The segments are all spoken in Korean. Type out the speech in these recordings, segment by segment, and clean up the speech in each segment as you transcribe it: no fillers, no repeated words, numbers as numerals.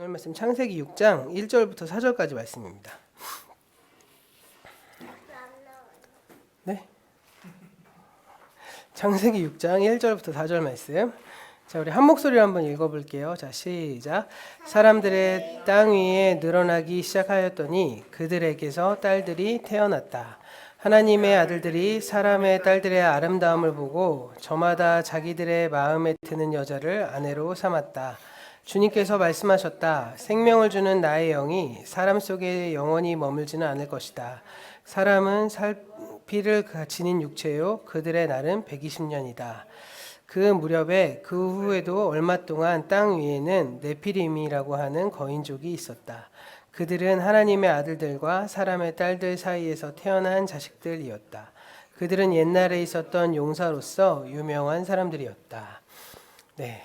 오늘 말씀 창세기 6장 1절부터 4절까지 말씀입니다. 네? 창세기 6장 1절부터 4절 말씀. 자, 우리 한 목소리로 한번 읽어볼게요. 자, 시작. 사람들의 땅 위에 늘어나기 시작하였더니 그들에게서 딸들이 태어났다. 하나님의 아들들이 사람의 딸들의 아름다움을 보고 저마다 자기들의 마음에 드는 여자를 아내로 삼았다. 주님께서 말씀하셨다. 생명을 주는 나의 영이 사람 속에 영원히 머물지는 않을 것이다. 사람은 피를 지닌 육체요 그들의 날은 120년이다. 그 무렵에 그 후에도 얼마 동안 땅 위에는 네피림이라고 하는 거인족이 있었다. 그들은 하나님의 아들들과 사람의 딸들 사이에서 태어난 자식들이었다. 그들은 옛날에 있었던 용사로서 유명한 사람들이었다. 네.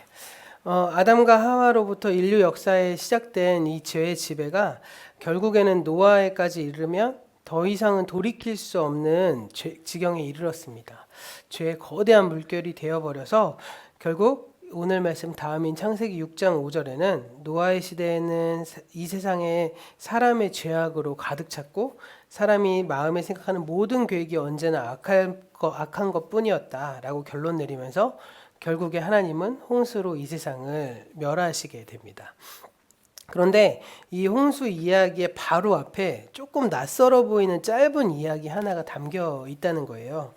아담과 하와로부터 인류 역사에 시작된 이 죄의 지배가 결국에는 노아에까지 이르면 더 이상은 돌이킬 수 없는 지경에 이르렀습니다. 죄의 거대한 물결이 되어버려서 결국 오늘 말씀 다음인 창세기 6장 5절에는 노아의 시대에는 이 세상에 사람의 죄악으로 가득 찼고 사람이 마음에 생각하는 모든 계획이 언제나 악한 것뿐이었다라고 결론 내리면서 결국에 하나님은 홍수로 이 세상을 멸하시게 됩니다. 그런데 이 홍수 이야기의 바로 앞에 조금 낯설어 보이는 짧은 이야기 하나가 담겨 있다는 거예요.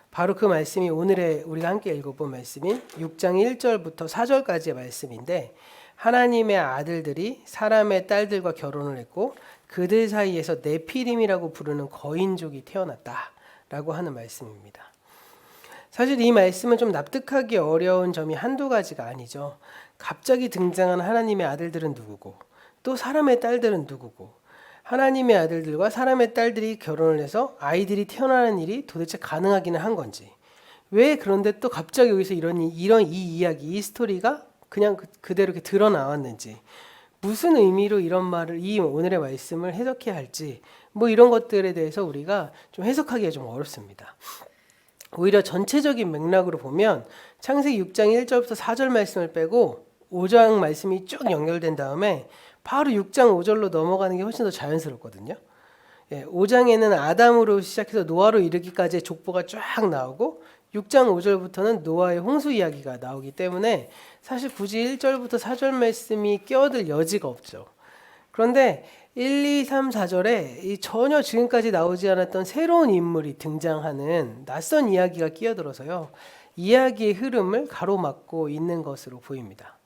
바로 그 말씀이 오늘의 우리가 함께 읽어본 말씀인 6장 1절부터 4절까지의 말씀인데, 하나님의 아들들이 사람의 딸들과 결혼을 했고 그들 사이에서 네피림이라고 부르는 거인족이 태어났다라고 하는 말씀입니다. 사실 이 말씀은 좀 납득하기 어려운 점이 한두 가지가 아니죠. 갑자기 등장한 하나님의 아들들은 누구고 또 사람의 딸들은 누구고, 하나님의 아들들과 사람의 딸들이 결혼을 해서 아이들이 태어나는 일이 도대체 가능하기는 한 건지, 왜 그런데 또 갑자기 여기서 이런 이 이야기, 이 스토리가 그냥 그대로 이렇게 드러나왔는지, 무슨 의미로 이런 말을, 이 오늘의 말씀을 해석해야 할지, 뭐 이런 것들에 대해서 우리가 좀 해석하기가 좀 어렵습니다. 오히려 전체적인 맥락으로 보면 창세기 6장 1절부터 4절 말씀을 빼고 5장 말씀이 쭉 연결된 다음에 바로 6장 5절로 넘어가는 게 훨씬 더 자연스럽거든요. 5장에는 아담으로 시작해서 노아로 이르기까지의 족보가 쫙 나오고 6장 5절부터는 노아의 홍수 이야기가 나오기 때문에 사실 굳이 1절부터 4절 말씀이 끼어들 여지가 없죠. 그런데 1, 2, 3, 4절에 전혀 지금까지 나오지 않았던 새로운 인물이 등장하는 낯선 이야기가 끼어들어서요, 이야기의 흐름을 가로막고 있는 것으로 보입니다.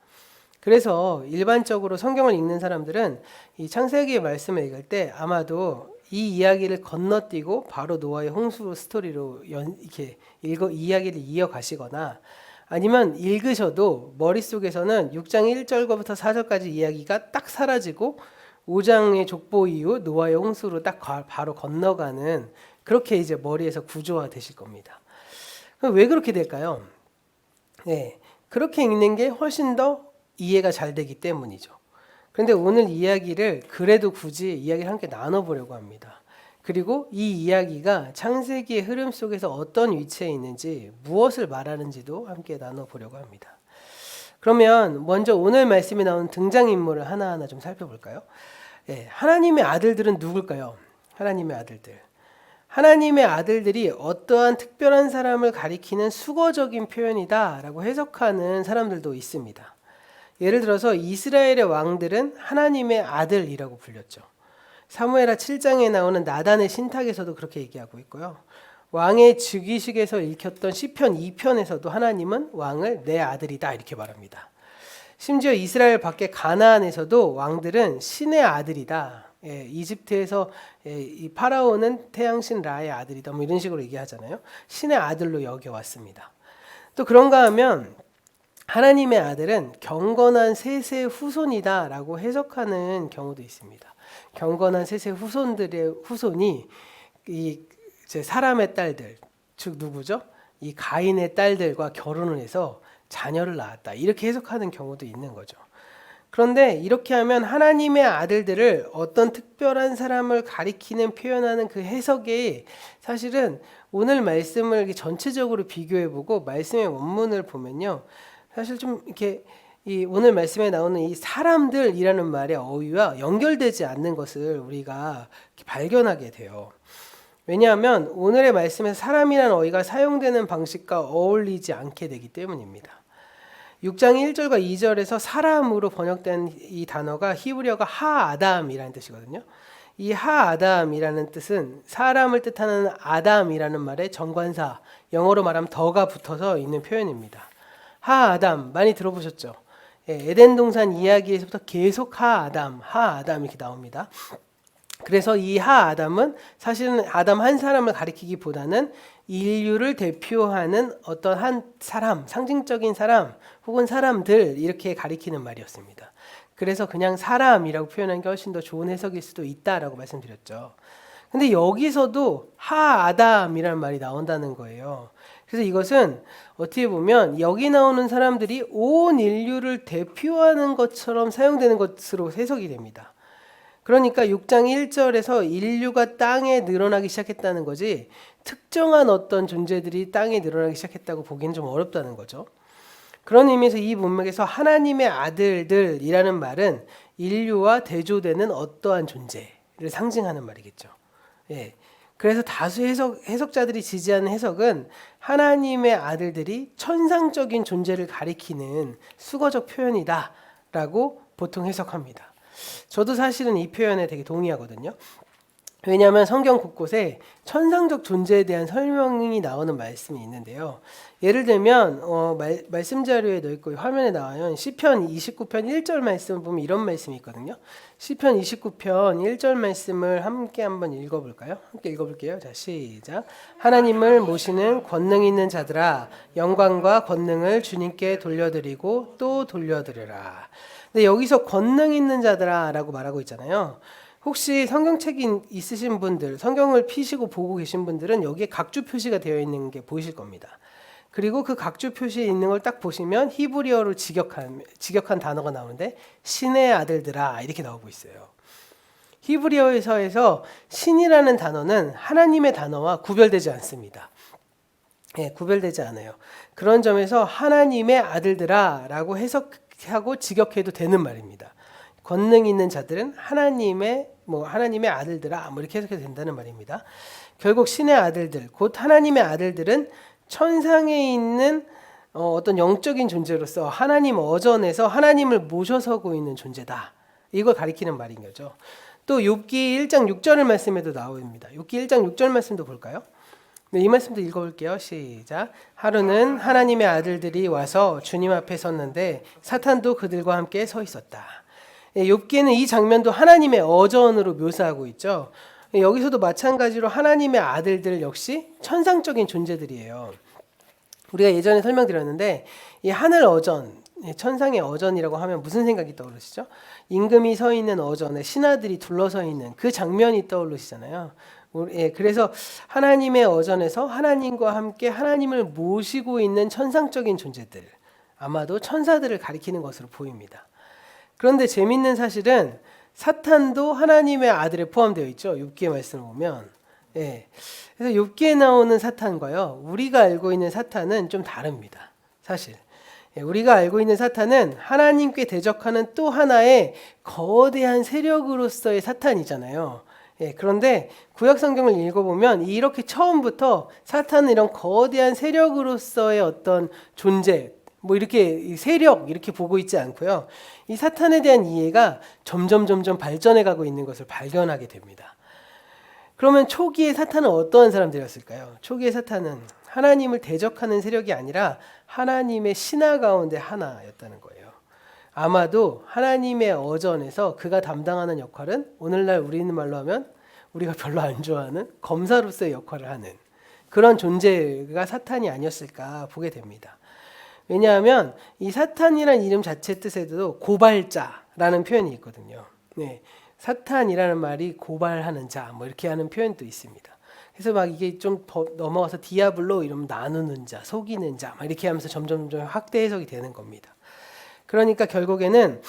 그래서 일반적으로 성경을 읽는 사람들은 이 창세기의 말씀을 읽을 때 아마도 이 이야기를 건너뛰고 바로 노아의 홍수 스토리로 이렇게 이야기를 이어가시거나, 아니면 읽으셔도 머릿속에서는 6장 1절부터 4절까지 이야기가 딱 사라지고 5장의 족보 이후 노아의 홍수로 딱 바로 건너가는, 그렇게 이제 머리에서 구조화 되실 겁니다. 그럼 왜 그렇게 될까요? 네, 그렇게 읽는 게 훨씬 더 이해가 잘 되기 때문이죠. 그런데 오늘 이야기를 그래도 굳이 이야기를 함께 나눠보려고 합니다. 그리고 이 이야기가 창세기의 흐름 속에서 어떤 위치에 있는지, 무엇을 말하는지도 함께 나눠보려고 합니다. 그러면 먼저 오늘 말씀에 나오는 등장인물을 하나하나 좀 살펴볼까요? 하나님의 아들들은 누굴까요? 하나님의 아들들. 하나님의 아들들이 어떠한 특별한 사람을 가리키는 수거적인 표현이다라고 해석하는 사람들도 있습니다. 예를 들어서 이스라엘의 왕들은 하나님의 아들이라고 불렸죠. 사무엘하 7장에 나오는 나단의 신탁에서도 그렇게 얘기하고 있고요. 왕의 즉위식에서 읽혔던 시편 2편에서도 하나님은 왕을 내 아들이다 이렇게 말합니다. 심지어 이스라엘 밖에 가나안에서도 왕들은 신의 아들이다. 이집트에서 이 파라오는 태양신 라의 아들이다. 뭐 이런 식으로 얘기하잖아요. 신의 아들로 여겨왔습니다. 또 그런가 하면 하나님의 아들은 경건한 셋의 후손이다라고 해석하는 경우도 있습니다. 경건한 셋의 후손이 사람의 딸들, 즉 누구죠? 이 가인의 딸들과 결혼을 해서 자녀를 낳았다, 이렇게 해석하는 경우도 있는 거죠. 그런데 이렇게 하면 하나님의 아들들을 어떤 특별한 사람을 가리키는 표현하는 그 해석이 사실은 오늘 말씀을 전체적으로 비교해보고 말씀의 원문을 보면요, 사실 좀 이렇게 이 오늘 말씀에 나오는 이 사람들이라는 말의 어휘와 연결되지 않는 것을 우리가 발견하게 돼요. 왜냐하면 오늘의 말씀에서 사람이라는 어휘가 사용되는 방식과 어울리지 않게 되기 때문입니다. 6장 1절과 2절에서 사람으로 번역된 이 단어가 히브리어가 하아담이라는 뜻이거든요. 이 하아담이라는 뜻은 사람을 뜻하는 아담이라는 말에 정관사, 영어로 말하면 더가 붙어서 있는 표현입니다. 하아담 많이 들어보셨죠? 에덴 동산 이야기에서부터 계속 하아담 이렇게 나옵니다. 그래서 이 하아담은 사실은 아담 한 사람을 가리키기보다는 인류를 대표하는 어떤 한 사람, 상징적인 사람 혹은 사람들 이렇게 가리키는 말이었습니다. 그래서 그냥 사람이라고 표현하는 게 훨씬 더 좋은 해석일 수도 있다라고 말씀드렸죠. 근데 여기서도 하아담이라는 말이 나온다는 거예요. 그래서 이것은 어떻게 보면 여기 나오는 사람들이 온 인류를 대표하는 것처럼 사용되는 것으로 해석이 됩니다. 그러니까 6장 1절에서 인류가 땅에 늘어나기 시작했다는 거지 특정한 어떤 존재들이 땅에 늘어나기 시작했다고 보기는 좀 어렵다는 거죠. 그런 의미에서 이 문맥에서 하나님의 아들들이라는 말은 인류와 대조되는 어떠한 존재를 상징하는 말이겠죠. 예. 그래서 다수 해석자들이 지지하는 해석은 하나님의 아들들이 천상적인 존재를 가리키는 수거적 표현이다라고 보통 해석합니다. 저도 사실은 이 표현에 되게 동의하거든요. 왜냐하면 성경 곳곳에 천상적 존재에 대한 설명이 나오는 말씀이 있는데요. 예를 들면 말씀 자료에 넣어 있고 화면에 나와요. 시편 29편 1절 말씀을 보면 이런 말씀이 있거든요. 시편 29편 1절 말씀을 함께 한번 읽어볼까요? 함께 읽어볼게요. 자, 시작. 하나님을 모시는 권능 있는 자들아, 영광과 권능을 주님께 돌려드리고 또 돌려드리라. 근데 여기서 권능 있는 자들아라고 말하고 있잖아요. 혹시 성경책이 있으신 분들, 성경을 피시고 보고 계신 분들은 여기에 각주 표시가 되어 있는 게 보이실 겁니다. 그리고 그 각주 표시에 있는 걸 딱 보시면 히브리어로 직역한 단어가 나오는데 신의 아들들아 이렇게 나오고 있어요. 히브리어에서 신이라는 단어는 하나님의 단어와 구별되지 않습니다. 구별되지 않아요. 그런 점에서 하나님의 아들들아라고 해석하고 직역해도 되는 말입니다. 권능 있는 자들은 하나님의 아들들아 이렇게 해석해도 된다는 말입니다. 결국 신의 아들들, 곧 하나님의 아들들은 천상에 있는 어떤 영적인 존재로서 하나님 어전에서 하나님을 모셔서고 있는 존재다. 이걸 가리키는 말인 거죠. 또 욥기 1장 6절 말씀에도 나옵니다. 욥기 1장 6절 말씀도 볼까요? 네, 이 말씀도 읽어볼게요. 시작. 하루는 하나님의 아들들이 와서 주님 앞에 섰는데 사탄도 그들과 함께 서 있었다. 욥기에는 이 장면도 하나님의 어전으로 묘사하고 있죠. 여기서도 마찬가지로 하나님의 아들들 역시 천상적인 존재들이에요. 우리가 예전에 설명드렸는데 이 하늘 어전, 천상의 어전이라고 하면 무슨 생각이 떠오르시죠? 임금이 서 있는 어전에 신하들이 둘러서 있는 그 장면이 떠오르시잖아요. 그래서 하나님의 어전에서 하나님과 함께 하나님을 모시고 있는 천상적인 존재들, 아마도 천사들을 가리키는 것으로 보입니다. 그런데 재밌는 사실은 사탄도 하나님의 아들에 포함되어 있죠. 욥기의 말씀을 보면. 그래서 욥기에 나오는 사탄과요, 우리가 알고 있는 사탄은 좀 다릅니다. 사실. 우리가 알고 있는 사탄은 하나님께 대적하는 또 하나의 거대한 세력으로서의 사탄이잖아요. 그런데 구약 성경을 읽어보면 이렇게 처음부터 사탄은 이런 거대한 세력으로서의 어떤 존재, 이렇게 세력 이렇게 보고 있지 않고요. 이 사탄에 대한 이해가 점점 발전해 가고 있는 것을 발견하게 됩니다. 그러면 초기에 사탄은 어떠한 사람들이었을까요? 초기에 사탄은 하나님을 대적하는 세력이 아니라 하나님의 신하 가운데 하나였다는 거예요. 아마도 하나님의 어전에서 그가 담당하는 역할은 오늘날 우리는 말로 하면 우리가 별로 안 좋아하는 검사로서의 역할을 하는 그런 존재가 사탄이 아니었을까 보게 됩니다. 왜냐하면 이 사탄이라는 이름 자체 뜻에도 고발자라는 표현이 있거든요. 사탄이라는 말이 고발하는 자, 이렇게 하는 표현도 있습니다. 그래서 이게 좀 넘어가서 디아블로 이러면 나누는 자, 속이는 자, 이렇게 하면서 점점 확대 해석이 되는 겁니다. 그러니까 결국에는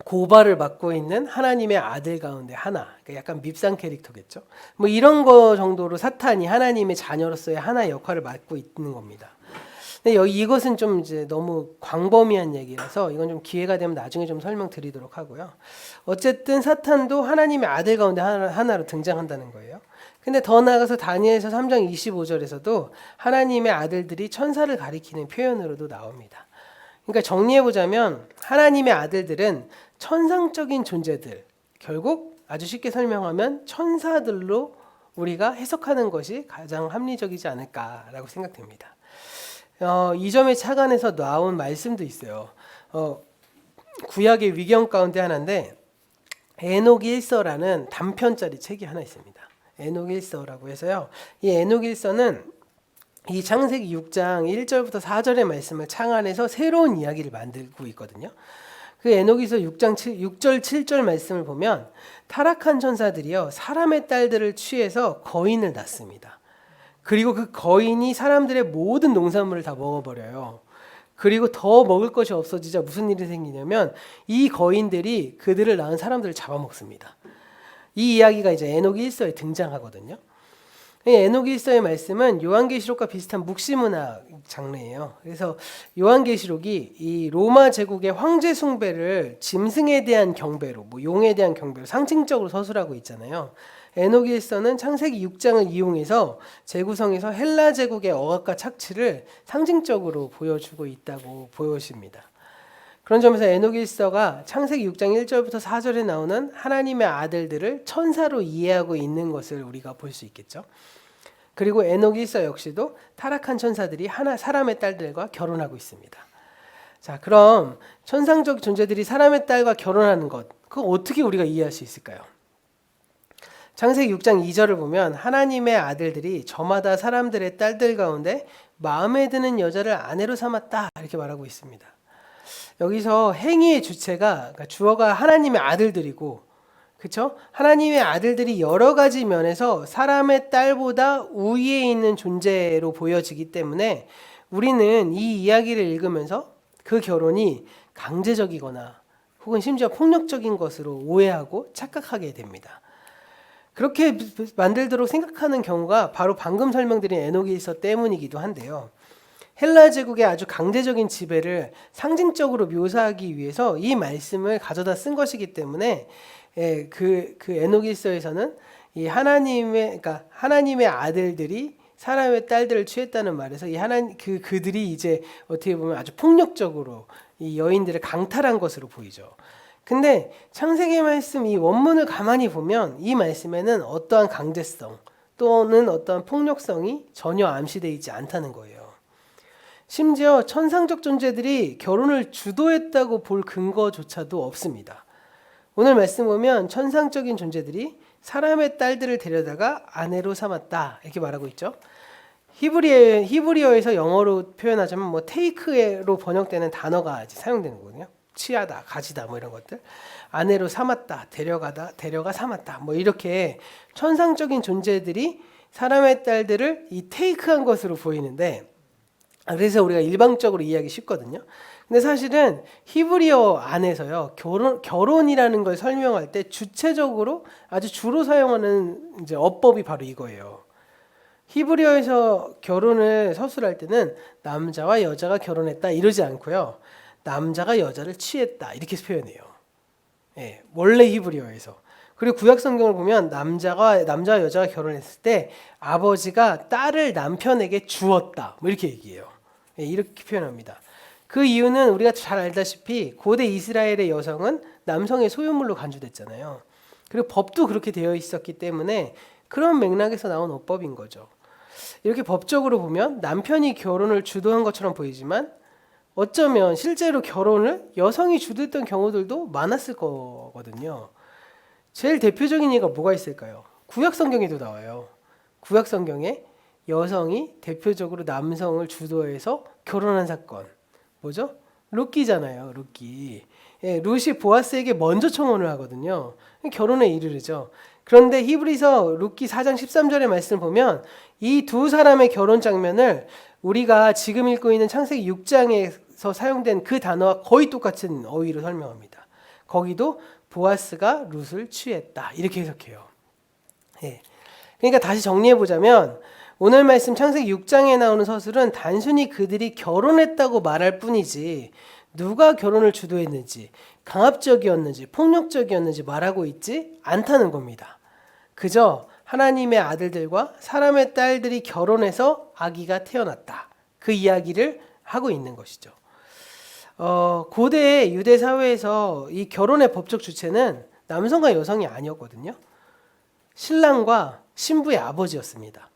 고발을 맡고 있는 하나님의 아들 가운데 하나, 그러니까 약간 밉상 캐릭터겠죠. 이런 거 정도로 사탄이 하나님의 자녀로서의 하나의 역할을 맡고 있는 겁니다. 근데 여기 이것은 좀 이제 너무 광범위한 얘기라서 이건 좀 기회가 되면 나중에 좀 설명드리도록 하고요. 어쨌든 사탄도 하나님의 아들 가운데 하나로 등장한다는 거예요. 근데 더 나아가서 다니엘서 3장 25절에서도 하나님의 아들들이 천사를 가리키는 표현으로도 나옵니다. 그러니까 정리해보자면 하나님의 아들들은 천상적인 존재들, 결국 아주 쉽게 설명하면 천사들로 우리가 해석하는 것이 가장 합리적이지 않을까라고 생각됩니다. 이 점에 착안해서 나온 말씀도 있어요. 구약의 위경 가운데 하나인데 에녹 일서라는 단편짜리 책이 하나 있습니다. 에녹 일서라고 해서요. 이 에녹 일서는 이 창세기 6장 1절부터 4절의 말씀을 착안해서 새로운 이야기를 만들고 있거든요. 그 에녹에서 6절 7절 말씀을 보면 타락한 천사들이요 사람의 딸들을 취해서 거인을 낳습니다. 그리고 그 거인이 사람들의 모든 농산물을 다 먹어버려요. 그리고 더 먹을 것이 없어지자 무슨 일이 생기냐면 이 거인들이 그들을 낳은 사람들을 잡아먹습니다. 이 이야기가 이제 에녹 1서에 등장하거든요. 에녹 1서의 말씀은 요한계시록과 비슷한 묵시문학 장르예요. 그래서 요한계시록이 이 로마 제국의 황제 숭배를 짐승에 대한 경배로, 용에 대한 경배로 상징적으로 서술하고 있잖아요. 에녹 1서는 창세기 6장을 이용해서 재구성해서 헬라 제국의 억압과 착취를 상징적으로 보여주고 있다고 보여집니다. 그런 점에서 에녹 1서가 창세기 6장 1절부터 4절에 나오는 하나님의 아들들을 천사로 이해하고 있는 것을 우리가 볼 수 있겠죠. 그리고 에녹 1서 역시도 타락한 천사들이 사람의 딸들과 결혼하고 있습니다. 자, 그럼 천상적 존재들이 사람의 딸과 결혼하는 것, 그거 어떻게 우리가 이해할 수 있을까요? 창세기 6장 2절을 보면 하나님의 아들들이 저마다 사람들의 딸들 가운데 마음에 드는 여자를 아내로 삼았다 이렇게 말하고 있습니다. 여기서 행위의 주체가 그러니까 주어가 하나님의 아들들이고, 그렇죠? 하나님의 아들들이 여러 가지 면에서 사람의 딸보다 우위에 있는 존재로 보여지기 때문에 우리는 이 이야기를 읽으면서 그 결혼이 강제적이거나 혹은 심지어 폭력적인 것으로 오해하고 착각하게 됩니다. 그렇게 만들도록 생각하는 경우가 바로 방금 설명드린 에녹 1서 때문이기도 한데요. 헬라 제국의 아주 강제적인 지배를 상징적으로 묘사하기 위해서 이 말씀을 가져다 쓴 것이기 때문에 그 에녹 1서에서는 이 하나님의 아들들이 사람의 딸들을 취했다는 말에서 그들이 이제 어떻게 보면 아주 폭력적으로 이 여인들을 강탈한 것으로 보이죠. 근데 창세기 말씀 이 원문을 가만히 보면 이 말씀에는 어떠한 강제성 또는 어떠한 폭력성이 전혀 암시되어 있지 않다는 거예요. 심지어 천상적 존재들이 결혼을 주도했다고 볼 근거조차도 없습니다. 오늘 말씀 보면 천상적인 존재들이 사람의 딸들을 데려다가 아내로 삼았다 이렇게 말하고 있죠. 히브리어에서 영어로 표현하자면 테이크로 번역되는 단어가 사용되는 거거든요. 취하다, 가지다 이런 것들. 아내로 삼았다, 데려가 삼았다 이렇게 천상적인 존재들이 사람의 딸들을 이 테이크한 것으로 보이는데, 그래서 우리가 일방적으로 이해하기 쉽거든요. 근데 사실은 히브리어 안에서요 결혼이라는 걸 설명할 때 주체적으로 아주 주로 사용하는 이제 어법이 바로 이거예요. 히브리어에서 결혼을 서술할 때는 남자와 여자가 결혼했다 이러지 않고요. 남자가 여자를 취했다 이렇게 표현해요. 원래 히브리어에서. 그리고 구약 성경을 보면 남자와 여자가 결혼했을 때 아버지가 딸을 남편에게 주었다 이렇게 얘기해요. 이렇게 표현합니다. 그 이유는 우리가 잘 알다시피 고대 이스라엘의 여성은 남성의 소유물로 간주됐잖아요. 그리고 법도 그렇게 되어 있었기 때문에 그런 맥락에서 나온 어법인 거죠. 이렇게 법적으로 보면 남편이 결혼을 주도한 것처럼 보이지만 어쩌면 실제로 결혼을 여성이 주도했던 경우들도 많았을 거거든요. 제일 대표적인 예가 뭐가 있을까요? 구약 성경에도 나와요. 구약 성경에 여성이 대표적으로 남성을 주도해서 결혼한 사건. 뭐죠? 룻기잖아요. 룻기. 룻이 보아스에게 먼저 청혼을 하거든요. 결혼에 이르르죠. 그런데 히브리서 룻기 4장 13절의 말씀을 보면 이 두 사람의 결혼 장면을 우리가 지금 읽고 있는 창세기 6장에서 사용된 그 단어와 거의 똑같은 어휘로 설명합니다. 거기도 보아스가 룻을 취했다 이렇게 해석해요. 그러니까 다시 정리해 보자면 오늘 말씀 창세기 6장에 나오는 서술은 단순히 그들이 결혼했다고 말할 뿐이지 누가 결혼을 주도했는지, 강압적이었는지, 폭력적이었는지 말하고 있지 않다는 겁니다. 그저 하나님의 아들들과 사람의 딸들이 결혼해서 아기가 태어났다. 그 이야기를 하고 있는 것이죠. 고대 유대 사회에서 이 결혼의 법적 주체는 남성과 여성이 아니었거든요. 신랑과 신부의 아버지였습니다.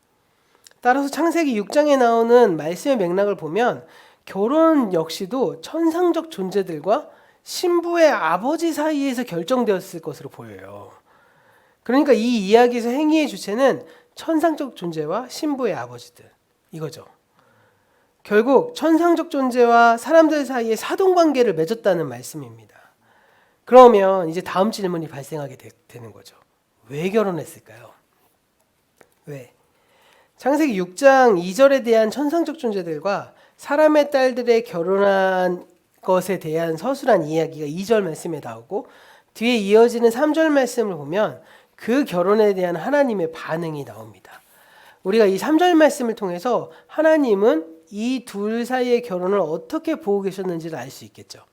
따라서 창세기 6장에 나오는 말씀의 맥락을 보면 결혼 역시도 천상적 존재들과 신부의 아버지 사이에서 결정되었을 것으로 보여요. 그러니까 이 이야기에서 행위의 주체는 천상적 존재와 신부의 아버지들 이거죠. 결국 천상적 존재와 사람들 사이에 사돈관계를 맺었다는 말씀입니다. 그러면 이제 다음 질문이 발생하게 되는 거죠. 왜 결혼했을까요? 왜? 창세기 6장 2절에 대한 천상적 존재들과 사람의 딸들의 결혼한 것에 대한 서술한 이야기가 2절 말씀에 나오고 뒤에 이어지는 3절 말씀을 보면 그 결혼에 대한 하나님의 반응이 나옵니다. 우리가 이 3절 말씀을 통해서 하나님은 이 둘 사이의 결혼을 어떻게 보고 계셨는지를 알 수 있겠죠.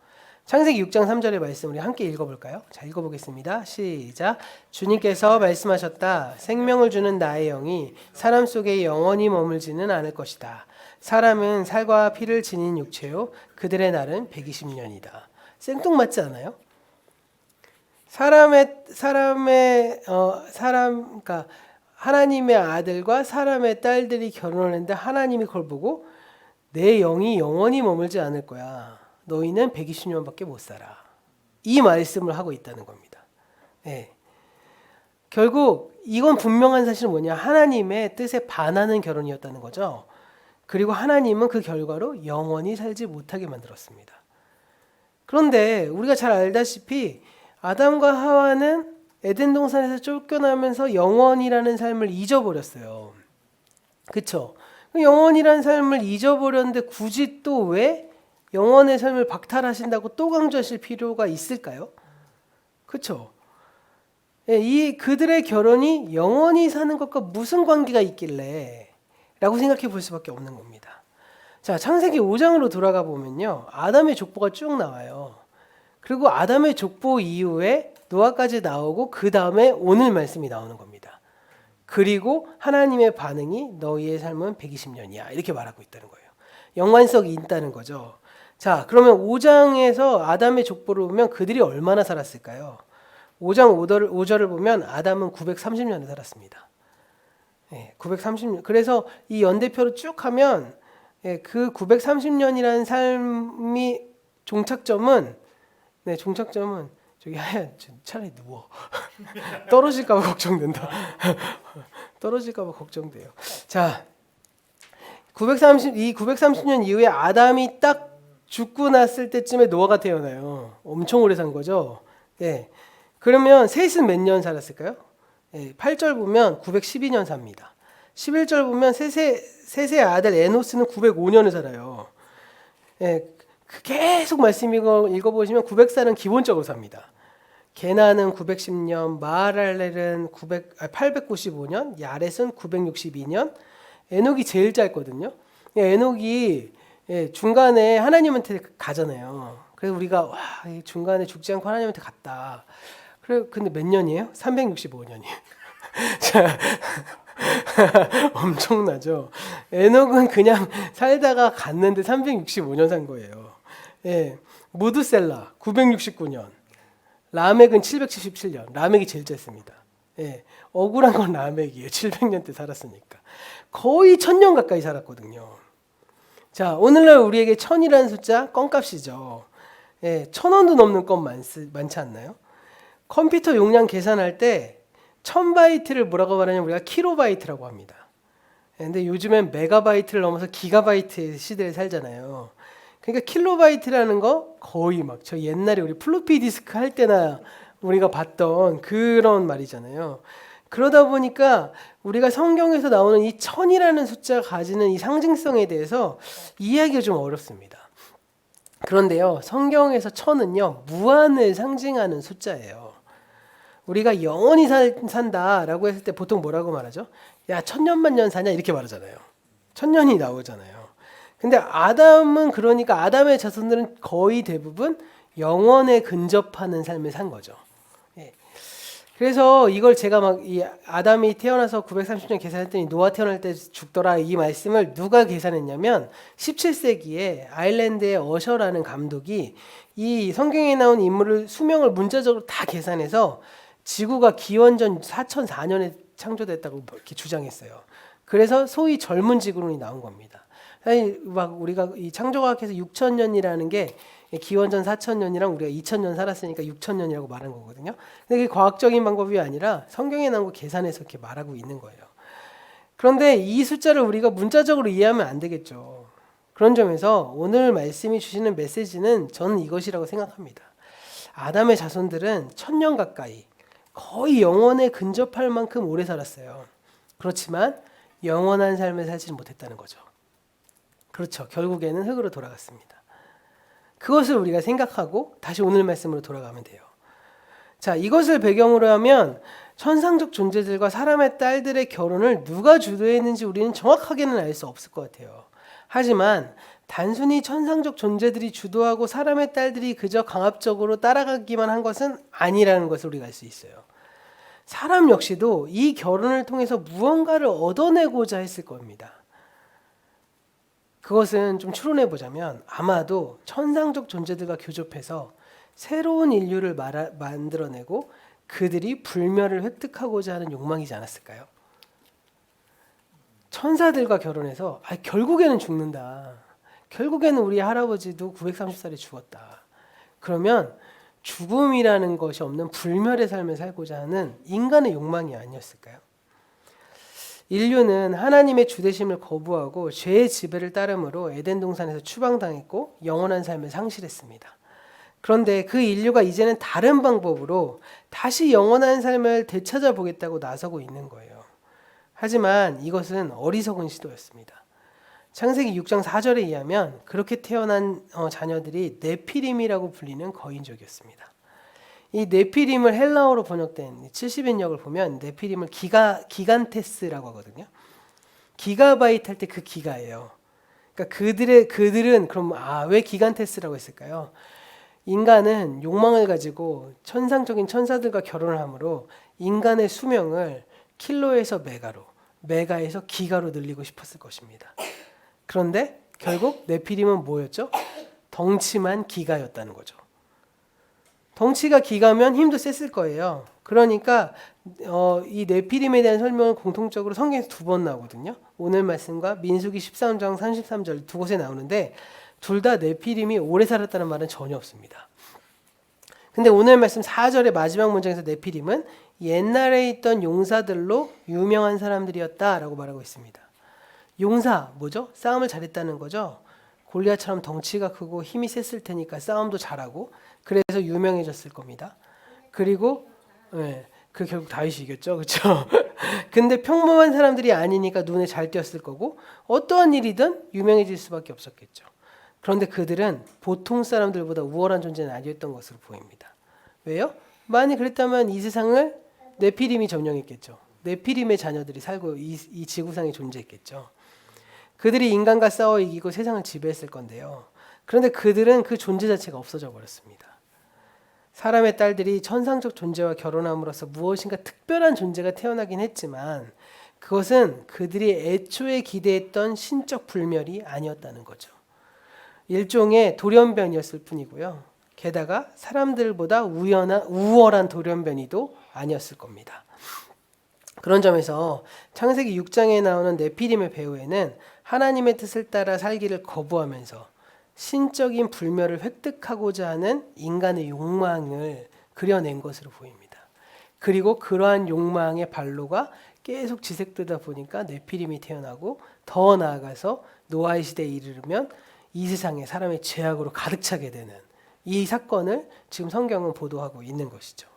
창세기 6장 3절의 말씀 우리 함께 읽어볼까요? 자, 읽어보겠습니다. 시작. 주님께서 말씀하셨다. 생명을 주는 나의 영이 사람 속에 영원히 머물지는 않을 것이다. 사람은 살과 피를 지닌 육체요 그들의 날은 120년이다. 생뚱맞지 않아요? 그러니까 하나님의 아들과 사람의 딸들이 결혼을 했는데 하나님이 그걸 보고 내 영이 영원히 머물지 않을 거야. 너희는 120년밖에 못 살아. 이 말씀을 하고 있다는 겁니다. 네. 결국 이건 분명한 사실은 뭐냐? 하나님의 뜻에 반하는 결혼이었다는 거죠. 그리고 하나님은 그 결과로 영원히 살지 못하게 만들었습니다. 그런데 우리가 잘 알다시피 아담과 하와는 에덴 동산에서 쫓겨나면서 영원이라는 삶을 잊어버렸어요. 그렇죠? 영원이라는 삶을 잊어버렸는데 굳이 또 왜 영원의 삶을 박탈하신다고 또 강조하실 필요가 있을까요? 그렇죠? 이 그들의 결혼이 영원히 사는 것과 무슨 관계가 있길래 라고 생각해 볼 수밖에 없는 겁니다. 자, 창세기 5장으로 돌아가 보면요. 아담의 족보가 쭉 나와요. 그리고 아담의 족보 이후에 노아까지 나오고 그 다음에 오늘 말씀이 나오는 겁니다. 그리고 하나님의 반응이 너희의 삶은 120년이야. 이렇게 말하고 있다는 거예요. 연관성이 있다는 거죠. 자, 그러면 5장에서 아담의 족보를 보면 그들이 얼마나 살았을까요? 5장 5절을 보면 아담은 930년을 살았습니다. 930년. 그래서 이 연대표로 쭉 하면 그 930년이라는 삶이 종착점은 저기 하얀 차라리 누워. 떨어질까 봐 걱정된다. 떨어질까 봐 걱정돼요. 자, 930년 이후에 아담이 딱 죽고 났을 때쯤에 노아가 태어나요. 엄청 오래 산 거죠. 네. 그러면 셋은 몇 년 살았을까요? 8절 보면 912년 삽니다. 11절 보면 셋의 아들 에노스는 905년을 살아요. 계속 말씀 읽어보시면 900살은 기본적으로 삽니다. 게나는 910년, 마하랄렐은 895년, 야렛은 962년, 에녹이 제일 짧거든요. 에녹이 중간에 하나님한테 가잖아요. 그래서 우리가 와, 중간에 죽지 않고 하나님한테 갔다. 그래, 근데 몇 년이에요? 365년이에요. 엄청나죠. 에녹은 그냥 살다가 갔는데 365년 산 거예요. 무드셀라 969년, 라멕은 777년. 라멕이 제일 짧습니다. 억울한 건 라멕이에요. 700년 때 살았으니까 거의 1000년 가까이 살았거든요. 자, 오늘날 우리에게 1000이라는 숫자 껌값이죠. 1000원도 넘는 껌 많지 않나요? 컴퓨터 용량 계산할 때 1000바이트를 뭐라고 말하냐면 우리가 킬로바이트라고 합니다. 근데 요즘엔 메가바이트를 넘어서 기가바이트 시대에 살잖아요. 그러니까 킬로바이트라는 거 거의 막 저 옛날에 우리 플로피 디스크 할 때나 우리가 봤던 그런 말이잖아요. 그러다 보니까 우리가 성경에서 나오는 이 1000이라는 숫자가 가지는 이 상징성에 대해서 이해하기가 좀 어렵습니다. 그런데요, 성경에서 1000은요 무한을 상징하는 숫자예요. 우리가 영원히 산다라고 했을 때 보통 뭐라고 말하죠? 야, 천년만년 사냐 이렇게 말하잖아요. 천년이 나오잖아요. 근데 아담은 그러니까 아담의 자손들은 거의 대부분 영원에 근접하는 삶을 산 거죠. 예. 그래서 이걸 제가 막 이 아담이 태어나서 930년 계산했더니 노아 태어날 때 죽더라 이 말씀을 누가 계산했냐면 17세기에 아일랜드의 어셔라는 감독이 이 성경에 나온 인물을 수명을 문자적으로 다 계산해서 지구가 기원전 4004년에 창조됐다고 이렇게 주장했어요. 그래서 소위 젊은 지구론이 나온 겁니다. 사실 막 우리가 이 창조과학에서 6천년이라는 게 기원전 4천년이랑 우리가 2000년 살았으니까 6천년이라고 말한 거거든요. 근데 그게 과학적인 방법이 아니라 성경에 나온 거 계산해서 이렇게 말하고 있는 거예요. 그런데 이 숫자를 우리가 문자적으로 이해하면 안 되겠죠. 그런 점에서 오늘 말씀이 주시는 메시지는 저는 이것이라고 생각합니다. 아담의 자손들은 1000년 가까이 거의 영원에 근접할 만큼 오래 살았어요. 그렇지만 영원한 삶을 살지 못했다는 거죠. 그렇죠. 결국에는 흙으로 돌아갔습니다. 그것을 우리가 생각하고 다시 오늘 말씀으로 돌아가면 돼요. 자, 이것을 배경으로 하면 천상적 존재들과 사람의 딸들의 결혼을 누가 주도했는지 우리는 정확하게는 알 수 없을 것 같아요. 하지만 단순히 천상적 존재들이 주도하고 사람의 딸들이 그저 강압적으로 따라가기만 한 것은 아니라는 것을 우리가 알 수 있어요. 사람 역시도 이 결혼을 통해서 무언가를 얻어내고자 했을 겁니다. 그것은 좀 추론해 보자면 아마도 천상적 존재들과 교접해서 새로운 인류를 만들어내고 그들이 불멸을 획득하고자 하는 욕망이지 않았을까요? 천사들과 결혼해서 결국에는 죽는다. 결국에는 우리 할아버지도 930살에 죽었다. 그러면 죽음이라는 것이 없는 불멸의 삶을 살고자 하는 인간의 욕망이 아니었을까요? 인류는 하나님의 주되심을 거부하고 죄의 지배를 따름으로 에덴 동산에서 추방당했고 영원한 삶을 상실했습니다. 그런데 그 인류가 이제는 다른 방법으로 다시 영원한 삶을 되찾아보겠다고 나서고 있는 거예요. 하지만 이것은 어리석은 시도였습니다. 창세기 6장 4절에 의하면 그렇게 태어난 자녀들이 네피림이라고 불리는 거인족이었습니다. 이 네피림을 헬라어로 번역된 70인역을 보면 네피림을 기간테스라고 하거든요. 기가바이트 할 때 그 기가예요. 그러니까 그들은 그럼 왜 기간테스라고 했을까요? 인간은 욕망을 가지고 천상적인 천사들과 결혼을 하므로 인간의 수명을 킬로에서 메가로, 메가에서 기가로 늘리고 싶었을 것입니다. 그런데 결국 네피림은 뭐였죠? 덩치만 기가였다는 거죠. 덩치가 기가면 힘도 셌을 거예요. 그러니까 이 네피림에 대한 설명은 공통적으로 성경에서 2번 나오거든요. 오늘 말씀과 민수기 13장 33절 두 곳에 나오는데 둘 다 네피림이 오래 살았다는 말은 전혀 없습니다. 근데 오늘 말씀 4절의 마지막 문장에서 네피림은 옛날에 있던 용사들로 유명한 사람들이었다라고 말하고 있습니다. 용사 뭐죠? 싸움을 잘했다는 거죠. 골리앗처럼 덩치가 크고 힘이 셌을 테니까 싸움도 잘하고 그래서 유명해졌을 겁니다. 그리고 그 결국 다윗이 이겼죠. 그렇죠? 근데 평범한 사람들이 아니니까 눈에 잘 띄었을 거고 어떠한 일이든 유명해질 수밖에 없었겠죠. 그런데 그들은 보통 사람들보다 우월한 존재는 아니었던 것으로 보입니다. 왜요? 만약 그랬다면 이 세상을 네피림이 점령했겠죠. 네피림의 자녀들이 살고 이 지구상에 존재했겠죠. 그들이 인간과 싸워 이기고 세상을 지배했을 건데요. 그런데 그들은 그 존재 자체가 없어져 버렸습니다. 사람의 딸들이 천상적 존재와 결혼함으로써 무엇인가 특별한 존재가 태어나긴 했지만 그것은 그들이 애초에 기대했던 신적 불멸이 아니었다는 거죠. 일종의 돌연변이었을 뿐이고요. 게다가 사람들보다 우월한 돌연변이도 아니었을 겁니다. 그런 점에서 창세기 6장에 나오는 네피림의 배후에는 하나님의 뜻을 따라 살기를 거부하면서 신적인 불멸을 획득하고자 하는 인간의 욕망을 그려낸 것으로 보입니다. 그리고 그러한 욕망의 발로가 계속 지색되다 보니까 네피림이 태어나고 더 나아가서 노아의 시대에 이르면 이 세상에 사람의 죄악으로 가득 차게 되는 이 사건을 지금 성경은 보도하고 있는 것이죠.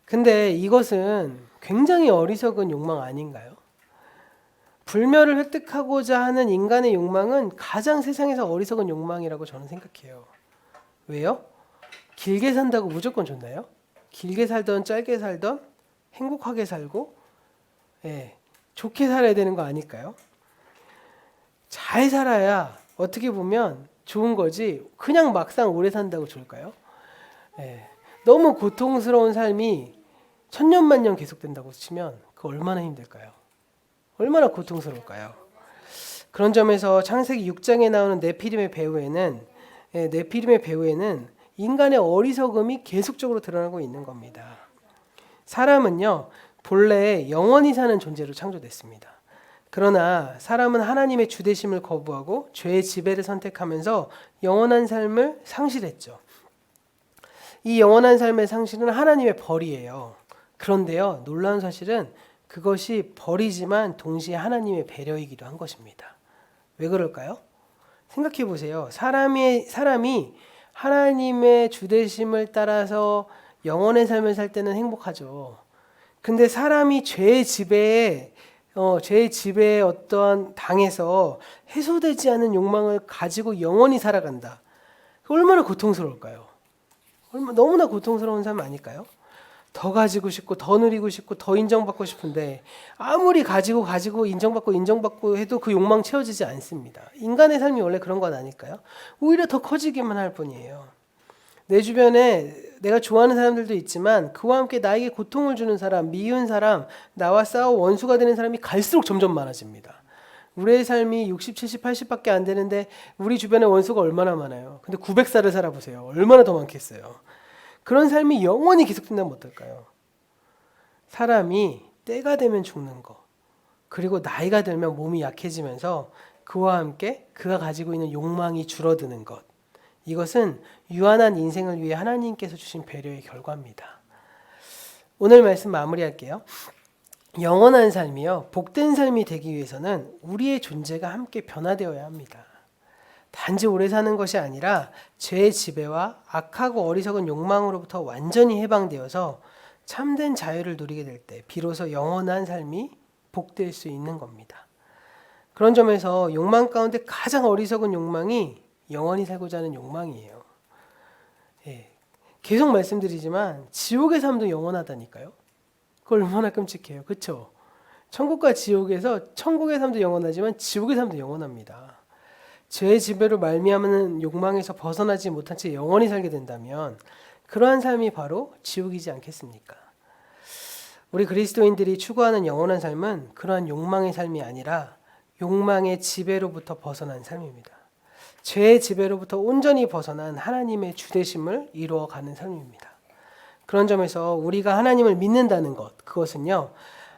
근데 이것은 굉장히 어리석은 욕망 아닌가요? 불멸을 획득하고자 하는 인간의 욕망은 가장 세상에서 어리석은 욕망이라고 저는 생각해요. 왜요? 길게 산다고 무조건 좋나요? 길게 살던 짧게 살던 행복하게 살고 좋게 살아야 되는 거 아닐까요? 잘 살아야 어떻게 보면 좋은 거지 그냥 막상 오래 산다고 좋을까요? 너무 고통스러운 삶이 천년만년 계속된다고 치면 그 얼마나 힘들까요? 얼마나 고통스러울까요? 그런 점에서 창세기 6장에 나오는 네피림의 배후에는 인간의 어리석음이 계속적으로 드러나고 있는 겁니다. 사람은요, 본래 영원히 사는 존재로 창조됐습니다. 그러나 사람은 하나님의 주되심을 거부하고 죄의 지배를 선택하면서 영원한 삶을 상실했죠. 이 영원한 삶의 상실은 하나님의 벌이에요. 그런데요, 놀라운 사실은 그것이 벌이지만 동시에 하나님의 배려이기도 한 것입니다. 왜 그럴까요? 생각해 보세요. 사람이 하나님의 주되심을 따라서 영원의 삶을 살 때는 행복하죠. 근데 사람이 죄의 지배에 어떠한 당해서 해소되지 않은 욕망을 가지고 영원히 살아간다. 얼마나 고통스러울까요? 너무나 고통스러운 삶 아닐까요? 더 가지고 싶고 더 누리고 싶고 더 인정받고 싶은데 아무리 가지고 인정받고 해도 그 욕망 채워지지 않습니다. 인간의 삶이 원래 그런 건 아닐까요? 오히려 더 커지기만 할 뿐이에요. 내 주변에 내가 좋아하는 사람들도 있지만 그와 함께 나에게 고통을 주는 사람, 미운 사람, 나와 싸워 원수가 되는 사람이 갈수록 점점 많아집니다. 우리의 삶이 60, 70, 80밖에 안 되는데 우리 주변에 원수가 얼마나 많아요. 근데 900살을 살아보세요. 얼마나 더 많겠어요. 그런 삶이 영원히 계속된다면 어떨까요? 사람이 때가 되면 죽는 거, 그리고 나이가 들면 몸이 약해지면서 그와 함께 그가 가지고 있는 욕망이 줄어드는 것, 이것은 유한한 인생을 위해 하나님께서 주신 배려의 결과입니다. 오늘 말씀 마무리할게요. 영원한 삶이요, 복된 삶이 되기 위해서는 우리의 존재가 함께 변화되어야 합니다. 단지 오래 사는 것이 아니라 죄의 지배와 악하고 어리석은 욕망으로부터 완전히 해방되어서 참된 자유를 누리게 될 때 비로소 영원한 삶이 복될 수 있는 겁니다. 그런 점에서 욕망 가운데 가장 어리석은 욕망이 영원히 살고자 하는 욕망이에요. 계속 말씀드리지만 지옥의 삶도 영원하다니까요. 그거 얼마나 끔찍해요. 그렇죠? 천국과 지옥에서 천국의 삶도 영원하지만 지옥의 삶도 영원합니다. 죄의 지배로 말미암는 욕망에서 벗어나지 못한 채 영원히 살게 된다면 그러한 삶이 바로 지옥이지 않겠습니까? 우리 그리스도인들이 추구하는 영원한 삶은 그러한 욕망의 삶이 아니라 욕망의 지배로부터 벗어난 삶입니다. 죄의 지배로부터 온전히 벗어난 하나님의 주되심을 이루어가는 삶입니다. 그런 점에서 우리가 하나님을 믿는다는 것, 그것은요,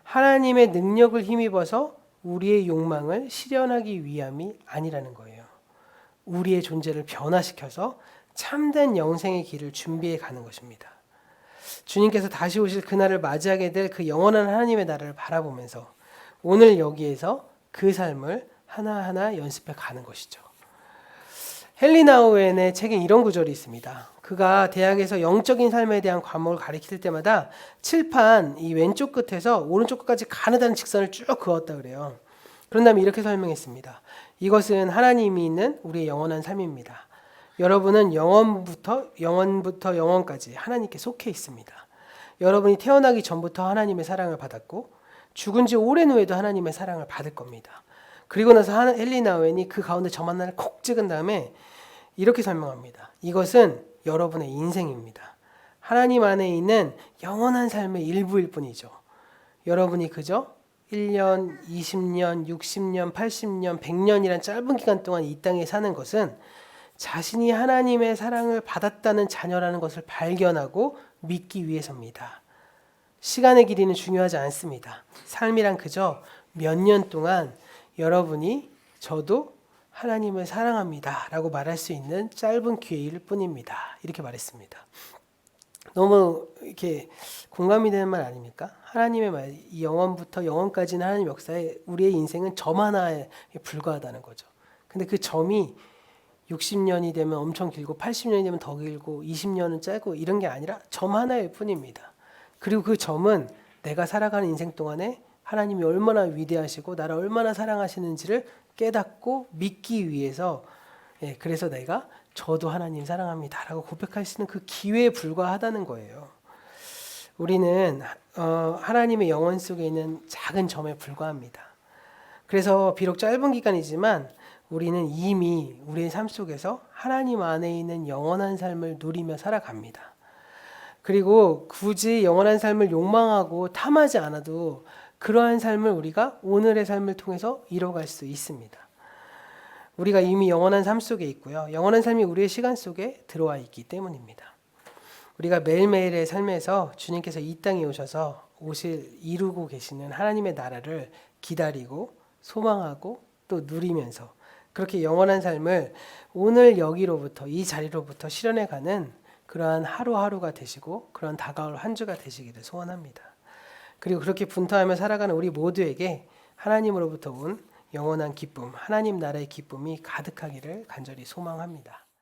하나님의 능력을 힘입어서 우리의 욕망을 실현하기 위함이 아니라는 거예요. 우리의 존재를 변화시켜서 참된 영생의 길을 준비해 가는 것입니다. 주님께서 다시 오실 그날을 맞이하게 될 그 영원한 하나님의 나라를 바라보면서 오늘 여기에서 그 삶을 하나하나 연습해 가는 것이죠. 헨리 나우엔의 책에 이런 구절이 있습니다. 그가 대학에서 영적인 삶에 대한 과목을 가르칠 때마다 칠판 이 왼쪽 끝에서 오른쪽 끝까지 가느다란 직선을 쭉 그었다 그래요. 그런 다음에 이렇게 설명했습니다. 이것은 하나님이 있는 우리의 영원한 삶입니다. 여러분은 영원부터 영원까지 하나님께 속해 있습니다. 여러분이 태어나기 전부터 하나님의 사랑을 받았고 죽은 지 오랜 후에도 하나님의 사랑을 받을 겁니다. 그리고 나서 헨리 나우엔이 그 가운데 점 하나를 콕 찍은 다음에 이렇게 설명합니다. 이것은 여러분의 인생입니다. 하나님 안에 있는 영원한 삶의 일부일 뿐이죠. 여러분이 그저 1년, 20년, 60년, 80년, 100년이란 짧은 기간 동안 이 땅에 사는 것은 자신이 하나님의 사랑을 받았다는 자녀라는 것을 발견하고 믿기 위해서입니다. 시간의 길이는 중요하지 않습니다. 삶이란 그저 몇 년 동안 여러분이 저도 하나님을 사랑합니다 라고 말할 수 있는 짧은 기회일 뿐입니다. 이렇게 말했습니다. 너무 이렇게 공감이 되는 말 아닙니까? 하나님의 말, 이 영원부터 영원까지는 하나님 역사에 우리의 인생은 점 하나에 불과하다는 거죠. 근데 그 점이 60년이 되면 엄청 길고 80년이 되면 더 길고 20년은 짧고 이런 게 아니라 점 하나일 뿐입니다. 그리고 그 점은 내가 살아가는 인생 동안에 하나님이 얼마나 위대하시고 나를 얼마나 사랑하시는지를 깨닫고 믿기 위해서 그래서 내가 저도 하나님 사랑합니다 라고 고백할 수 있는 그 기회에 불과하다는 거예요. 우리는 하나님의 영원 속에 있는 작은 점에 불과합니다. 그래서 비록 짧은 기간이지만 우리는 이미 우리의 삶 속에서 하나님 안에 있는 영원한 삶을 누리며 살아갑니다. 그리고 굳이 영원한 삶을 욕망하고 탐하지 않아도 그러한 삶을 우리가 오늘의 삶을 통해서 이뤄갈 수 있습니다. 우리가 이미 영원한 삶 속에 있고요. 영원한 삶이 우리의 시간 속에 들어와 있기 때문입니다. 우리가 매일매일의 삶에서 주님께서 이 땅에 오셔서 이루고 계시는 하나님의 나라를 기다리고 소망하고 또 누리면서 그렇게 영원한 삶을 오늘 여기로부터 이 자리로부터 실현해가는 그러한 하루하루가 되시고 그런 다가올 한 주가 되시기를 소원합니다. 그리고 그렇게 분투하며 살아가는 우리 모두에게 하나님으로부터 온 영원한 기쁨, 하나님 나라의 기쁨이 가득하기를 간절히 소망합니다.